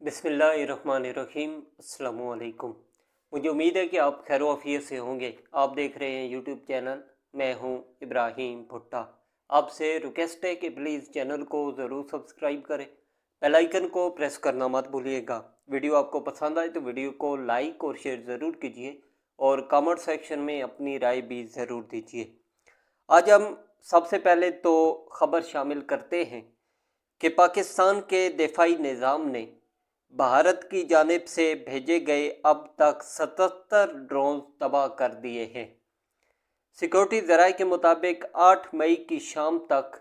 بسم اللہ الرحمن الرحیم۔ السلام علیکم۔ مجھے امید ہے کہ آپ خیر و عافیت سے ہوں گے۔ آپ دیکھ رہے ہیں یوٹیوب چینل، میں ہوں ابراہیم بھٹا۔ آپ سے ریکویسٹ ہے کہ پلیز چینل کو ضرور سبسکرائب کریں، بیل آئیکن کو پریس کرنا مت بھولیے گا۔ ویڈیو آپ کو پسند آئے تو ویڈیو کو لائک اور شیئر ضرور کیجیے اور کامنٹ سیکشن میں اپنی رائے بھی ضرور دیجیے۔ آج ہم سب سے پہلے تو خبر شامل کرتے ہیں کہ پاکستان کے دفاعی نظام نے بھارت کی جانب سے بھیجے گئے اب تک 77 ڈرون تباہ کر دیے ہیں۔ سیکورٹی ذرائع کے مطابق 8 مئی کی شام تک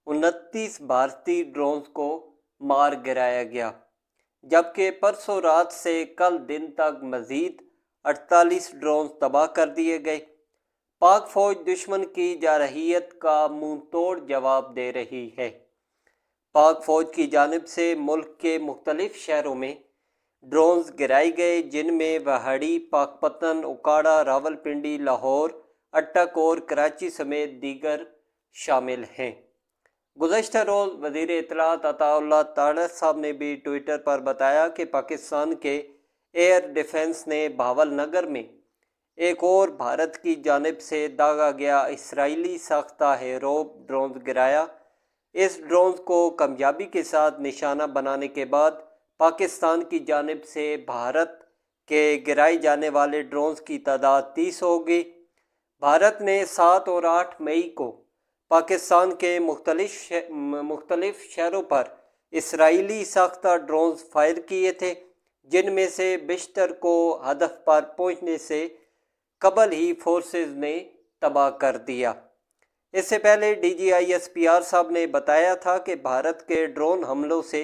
29 بھارتی ڈرونز کو مار گرایا گیا، جبکہ پرسوں رات سے کل دن تک مزید 48 ڈرونز تباہ کر دیے گئے۔ پاک فوج دشمن کی جارحیت کا منہ توڑ جواب دے رہی ہے۔ پاک فوج کی جانب سے ملک کے مختلف شہروں میں ڈرونز گرائے گئے، جن میں وہاڑی، پاکپتن، اکاڑا، راولپنڈی، لاہور، اٹک اور کراچی سمیت دیگر شامل ہیں۔ گزشتہ روز وزیر اطلاعات عطا اللہ تاڑر صاحب نے بھی ٹویٹر پر بتایا کہ پاکستان کے ایئر ڈیفنس نے بھاول نگر میں ایک اور بھارت کی جانب سے داغا گیا اسرائیلی ساختہ ہیروب ڈرونز گرایا۔ اس ڈرونز کو کامیابی کے ساتھ نشانہ بنانے کے بعد پاکستان کی جانب سے بھارت کے گرائے جانے والے ڈرونز کی تعداد 30 ہوگی۔ بھارت نے 7 اور 8 مئی کو پاکستان کے مختلف شہروں پر اسرائیلی ساختہ ڈرونز فائر کیے تھے، جن میں سے بیشتر کو ہدف پر پہنچنے سے قبل ہی فورسز نے تباہ کر دیا۔ اس سے پہلے D G I S P R صاحب نے بتایا تھا کہ بھارت کے ڈرون حملوں سے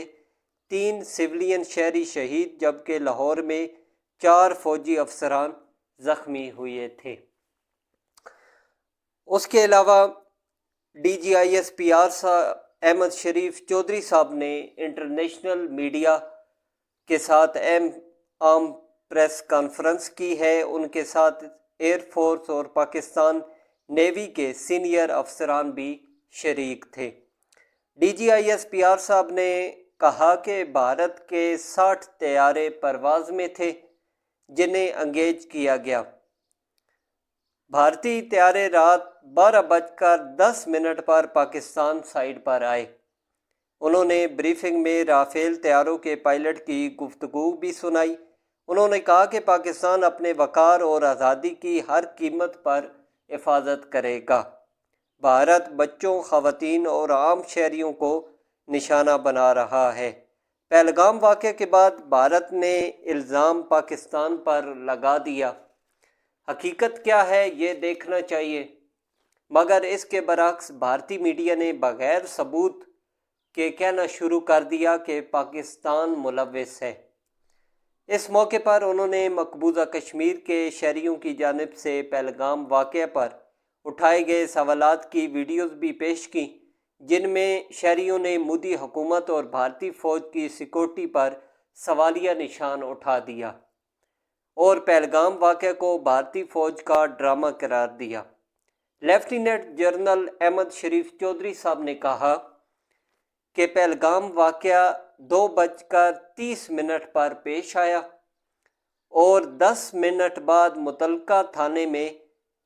3 سویلین شہری شہید جبکہ لاہور میں 4 فوجی افسران زخمی ہوئے تھے۔ اس کے علاوہ D G I S P R صاحب احمد شریف چودھری صاحب نے انٹرنیشنل میڈیا کے ساتھ عام پریس کانفرنس کی ہے۔ ان کے ساتھ ایئر فورس اور پاکستان نیوی کے سینئر افسران بھی شریک تھے۔ D G I S P R صاحب نے کہا کہ بھارت کے 60 طیارے پرواز میں تھے، جنہیں انگیج کیا گیا۔ بھارتی طیارے رات 12:10 پر پاکستان سائٹ پر آئے۔ انہوں نے بریفنگ میں رافیل طیاروں کے پائلٹ کی گفتگو بھی سنائی۔ انہوں نے کہا کہ پاکستان اپنے وقار اور آزادی کی ہر قیمت پر حفاظت کرے گا۔ بھارت بچوں، خواتین اور عام شہریوں کو نشانہ بنا رہا ہے۔ پہلگام واقعے کے بعد بھارت نے الزام پاکستان پر لگا دیا۔ حقیقت کیا ہے یہ دیکھنا چاہیے، مگر اس کے برعکس بھارتی میڈیا نے بغیر ثبوت کے کہنا شروع کر دیا کہ پاکستان ملوث ہے۔ اس موقع پر انہوں نے مقبوضہ کشمیر کے شہریوں کی جانب سے پہلگام واقعہ پر اٹھائے گئے سوالات کی ویڈیوز بھی پیش کی، جن میں شہریوں نے مودی حکومت اور بھارتی فوج کی سیکورٹی پر سوالیہ نشان اٹھا دیا اور پہلگام واقعہ کو بھارتی فوج کا ڈرامہ قرار دیا۔ لیفٹیننٹ جنرل احمد شریف چودھری صاحب نے کہا کہ پہلگام واقعہ 2:30 پر پیش آیا اور 10 منٹ بعد متعلقہ تھانے میں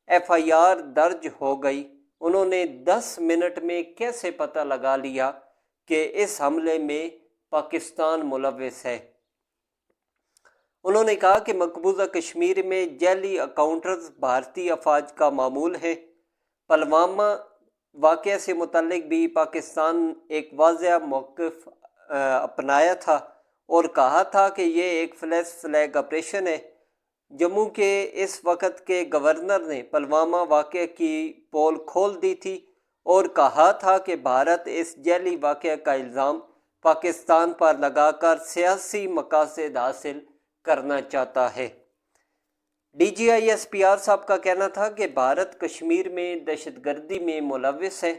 ایف آئی آر درج ہو گئی۔ انہوں نے 10 منٹ میں کیسے پتہ لگا لیا کہ اس حملے میں پاکستان ملوث ہے؟ انہوں نے کہا کہ مقبوضہ کشمیر میں جعلی اکاؤنٹرز بھارتی افواج کا معمول ہیں۔ پلوامہ واقعہ سے متعلق بھی پاکستان ایک واضح موقف اپنایا تھا اور کہا تھا کہ یہ ایک فلیگ آپریشن ہے۔ جموں کے اس وقت کے گورنر نے پلوامہ واقعہ کی پول کھول دی تھی اور کہا تھا کہ بھارت اس جعلی واقعہ کا الزام پاکستان پر لگا کر سیاسی مقاصد حاصل کرنا چاہتا ہے۔ D G I S P R صاحب کا کہنا تھا کہ بھارت کشمیر میں دہشت گردی میں ملوث ہے،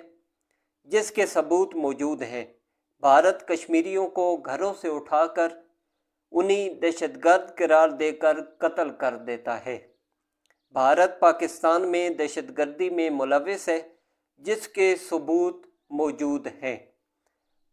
جس کے ثبوت موجود ہیں۔ بھارت کشمیریوں کو گھروں سے اٹھا کر انہیں دہشت گرد قرار دے کر قتل کر دیتا ہے۔ بھارت پاکستان میں دہشت گردی میں ملوث ہے، جس کے ثبوت موجود ہیں۔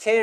6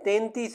33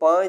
5